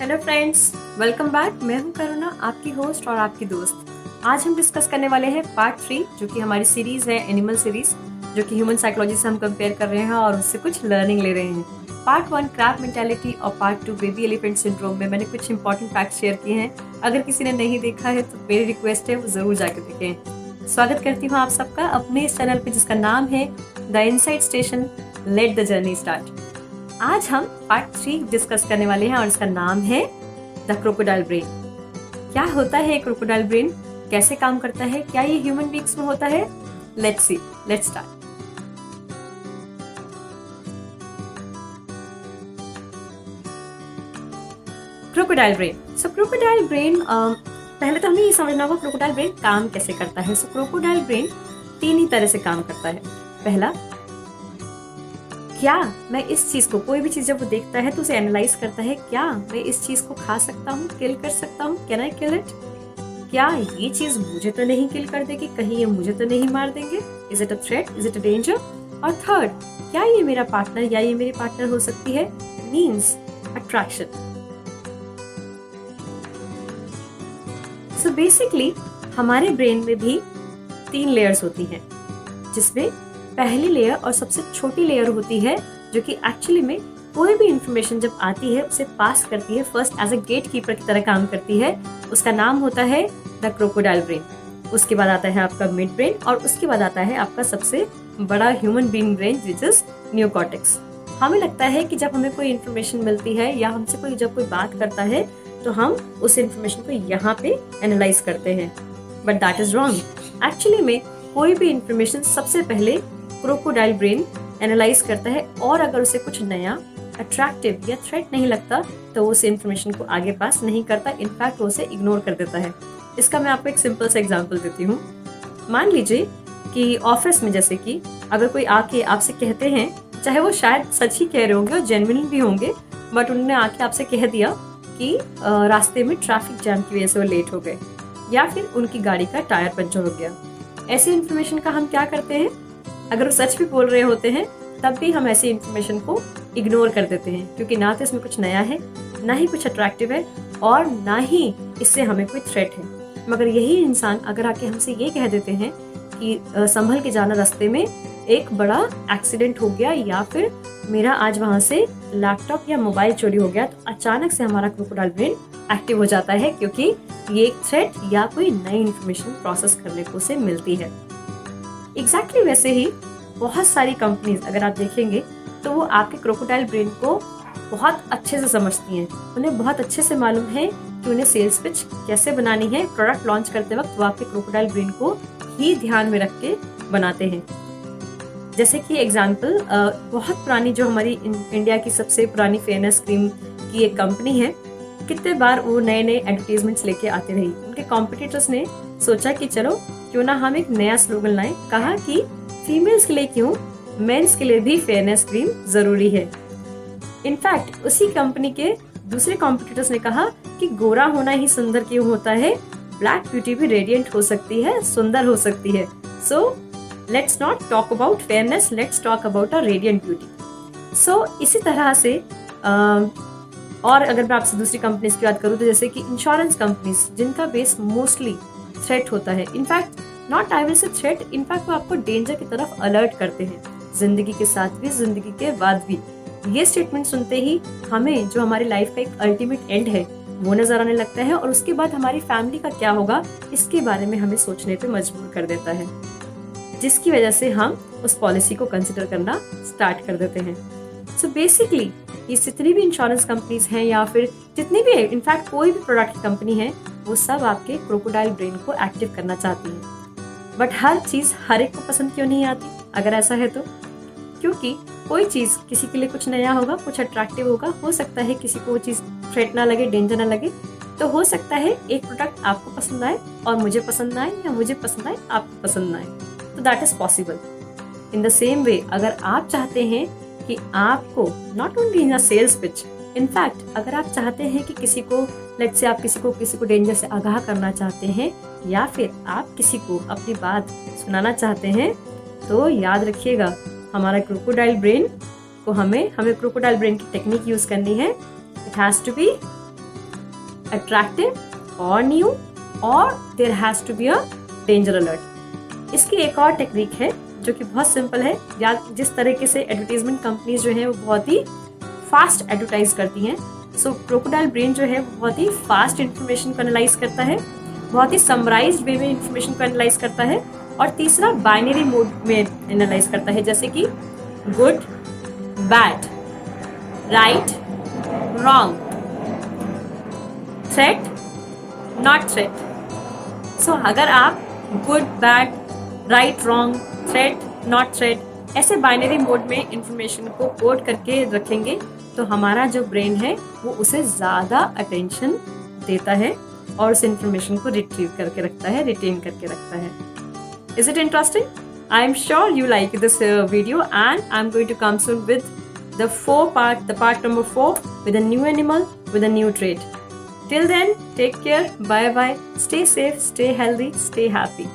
Hello friends, welcome back. मैं हूं करुणा, आपकी होस्ट और आपकी दोस्त। आज हम डिस्कस करने वाले हैं पार्ट 3, जो कि हमारी सीरीज है एनिमल सीरीज, जो कि ह्यूमन साइकोलॉजी से हम कंपेयर कर रहे हैं और उससे कुछ लर्निंग ले रहे हैं। पार्ट 1 क्रैब मेंटालिटी और पार्ट 2 बेबी एलिफेंट सिंड्रोम में मैंने कुछ इंपॉर्टेंट फैक्ट्स शेयर किए हैं। अगर किसी ने नहीं देखा है तो मेरी रिक्वेस्ट है वो जरूर जाकर देखें। स्वागत करती हूँ आप सबका अपने इस चैनल पे, जिसका नाम है the insight station. Let the journey start. आज हम पार्ट 3 डिस्कस करने वाले हैं और इसका नाम है द क्रोकोडाइल ब्रेन। क्या होता है क्रोकोडाइल ब्रेन, कैसे काम करता है, क्या ये ह्यूमन बीइंग्स में होता है? Let's see, let's start. Crocodile brain. So crocodile brain, पहले तो हमें ये समझना होगा क्रोकोडाइल ब्रेन काम कैसे करता है। सो क्रोकोडाइल ब्रेन 3 ही तरह से काम करता है। पहला, क्या मैं इस चीज को, कोई भी चीज जब वो देखता है तो उसे एनालाइज करता है। क्या मैं इस चीज को खा सकता हूँ, किल कर सकता हूँ? Can I kill it? क्या ये चीज मुझे तो नहीं किल कर देगी, कहीं ये मुझे तो नहीं मार देंगे? Is it a threat, is it a danger? और थर्ड, क्या ये मेरा पार्टनर या ये मेरी पार्टनर हो सकती है? Means attraction. सो बेसिकली हमारे ब्रेन में भी 3 लेयर्स होती हैं, जिसमें पहली लेयर और सबसे छोटी लेयर होती है, जो कि एक्चुअली में कोई भी इंफॉर्मेशन जब आती है उसे पास करती है, first as a gatekeeper की तरह काम करती है। उसका नाम होता है द क्रोकोडाइल ब्रेन। उसके बाद आता है आपका मिड ब्रेन और उसके बाद आता है आपका सबसे बड़ा human being brain, which is neocortex. हमें लगता है कि जब हमें कोई इन्फॉर्मेशन मिलती है या हमसे कोई जब कोई बात करता है तो हम उस इन्फॉर्मेशन को यहाँ पे एनालाइज करते हैं, but that is wrong. Actually में कोई भी इन्फॉर्मेशन सबसे पहले क्रोकोडाइल ब्रेन एनालाइज करता है, और अगर उसे कुछ नया, अट्रैक्टिव या थ्रेट नहीं लगता तो वो उस इन्फॉर्मेशन को आगे पास नहीं करता। इनफैक्ट वो उसे इग्नोर कर देता है। इसका मैं आपको एक सिंपल सा एग्जांपल देती हूँ। मान लीजिए कि ऑफिस में जैसे कि अगर कोई आके आपसे कहते हैं, चाहे वो शायद सच ही कह रहे होंगे और जेन्युइन भी होंगे, बट उन्होंने आके आपसे कह दिया कि रास्ते में ट्रैफिक जैम की वजह से वो लेट हो गए, या फिर उनकी गाड़ी का टायर पंचर हो गया। ऐसी इन्फॉर्मेशन का हम क्या करते हैं? अगर वो सच भी बोल रहे होते हैं तब भी हम ऐसी इन्फॉर्मेशन को इग्नोर कर देते हैं, क्योंकि ना तो इसमें कुछ नया है, ना ही कुछ अट्रैक्टिव है, और ना ही इससे हमें कोई थ्रेट है। मगर यही इंसान अगर आके हमसे ये कह देते हैं कि संभल के जाना, रास्ते में एक बड़ा एक्सीडेंट हो गया, या फिर मेरा आज वहां से लैपटॉप या मोबाइल चोरी हो गया, तो अचानक से हमारा क्रोकोडाइल ब्रेन एक्टिव हो जाता है, क्योंकि ये एक थ्रेट या कोई नई इन्फॉर्मेशन प्रोसेस करने को उसे मिलती है। एग्जैक्टली वैसे ही बहुत सारी कंपनीज अगर आप देखेंगे तो वो आपके क्रोकोडाइल ब्रेन को बहुत अच्छे से समझती हैं। उन्हें बहुत अच्छे से मालूम है कि उन्हें सेल्स पिच कैसे बनानी है। प्रोडक्ट लॉन्च करते वक्त वो आपके क्रोकोडाइल ब्रेन को ही ध्यान में रख के बनाते हैं। जैसे कि एग्जाम्पल, बहुत पुरानी, जो हमारी इंडिया की सबसे पुरानी फेयरनेस क्रीम की एक कंपनी है, कितने बार वो नए नए एडवर्टीजमेंट्स लेके आती रही। उनके कॉम्पिटिटर्स ने सोचा कि चलो क्यों ना हम एक नया स्लोगन लाएं। कहा कि फीमेल्स के लिए क्यों, मेंस के लिए भी फेयरनेस क्रीम जरूरी है। इनफैक्ट उसी कंपनी के दूसरे कॉम्पिटिटर्स ने कहा कि गोरा होना ही सुंदर क्यों होता है, ब्लैक ब्यूटी भी रेडिएंट हो सकती है, सुंदर हो सकती है। So let's not talk about fairness, let's talk about a radiant beauty. So इसी तरह से और अगर मैं आपसे दूसरी कंपनीज की बात करूँ तो जैसे कि इंश्योरेंस कंपनीज, जिनका बेस मोस्टली थ्रेट होता है। In fact not I will say threat, in fact वो आपको डेंजर की तरफ अलर्ट करते हैं, जिंदगी के साथ भी, जिंदगी के बाद भी। ये स्टेटमेंट सुनते ही हमें जो हमारी लाइफ का एक अल्टीमेट एंड है वो नजर आने लगता है, और उसके बाद हमारी फैमिली का क्या होगा इसके बारे में हमें सोचने पे मजबूर कर देता है, जिसकी वजह से हम उस पॉलिसी को कंसिडर करना स्टार्ट कर देते हैं। सो बेसिकली ये जितनी भी इंश्योरेंस कंपनीज हैं या फिर जितनी भी, इनफैक्ट कोई भी प्रोडक्ट कंपनी है, वो सब आपके क्रोकोडाइल ब्रेन को एक्टिव करना चाहती है। बट हर चीज हर एक को पसंद क्यों नहीं आती अगर ऐसा है तो? क्योंकि कोई चीज किसी के लिए कुछ नया होगा, कुछ अट्रैक्टिव होगा। हो सकता है किसी को वो चीज थ्रेट ना लगे, डेंजर ना लगे, तो हो सकता है एक प्रोडक्ट आपको पसंद आए और मुझे पसंद आए, या मुझे पसंद आए आपको पसंद आए। तो that is possible. In the same way, अगर आप चाहते हैं कि आपको not only in a sales pitch, in fact अगर आप चाहते हैं कि किसी को, लेट्स से आप किसी को डेंजर से आगाह करना चाहते हैं, या फिर आप किसी को अपनी बात सुनाना चाहते हैं, तो याद रखिएगा हमारा क्रोकोडाइल ब्रेन को हमें क्रोकोडाइल ब्रेन की टेक्निक यूज करनी है। It has to be attractive or new or there has to be a danger alert। इसकी एक और टेक्निक है जो कि बहुत सिंपल है। या जिस तरीके से एडवर्टीजमेंट कंपनीज जो है वो बहुत ही फास्ट एडवर्टाइज करती हैं, सो क्रोकोडाइल ब्रेन जो है वो बहुत ही फास्ट इंफॉर्मेशन को एनालाइज करता है, बहुत ही समराइज्ड वे में इंफॉर्मेशन को एनालाइज करता है। और तीसरा बाइनरी मोड में एनालाइज करता है, जैसे कि good, bad, right, wrong, threat, not threat. So अगर आप good, bad, right, wrong, threat, not threat ऐसे बाइनरी मोड में इंफॉर्मेशन को कोड करके रखेंगे तो हमारा जो ब्रेन है वो उसे ज़्यादा अटेंशन देता है और उस इंफॉर्मेशन को रिट्रीव करके रखता है, रिटेन करके रखता है। Is it interesting? I am sure you like this video, and I'm going to come soon with the part number 4 with a new animal, with a new trait. Till then, take care, bye bye, stay safe, stay healthy, stay happy.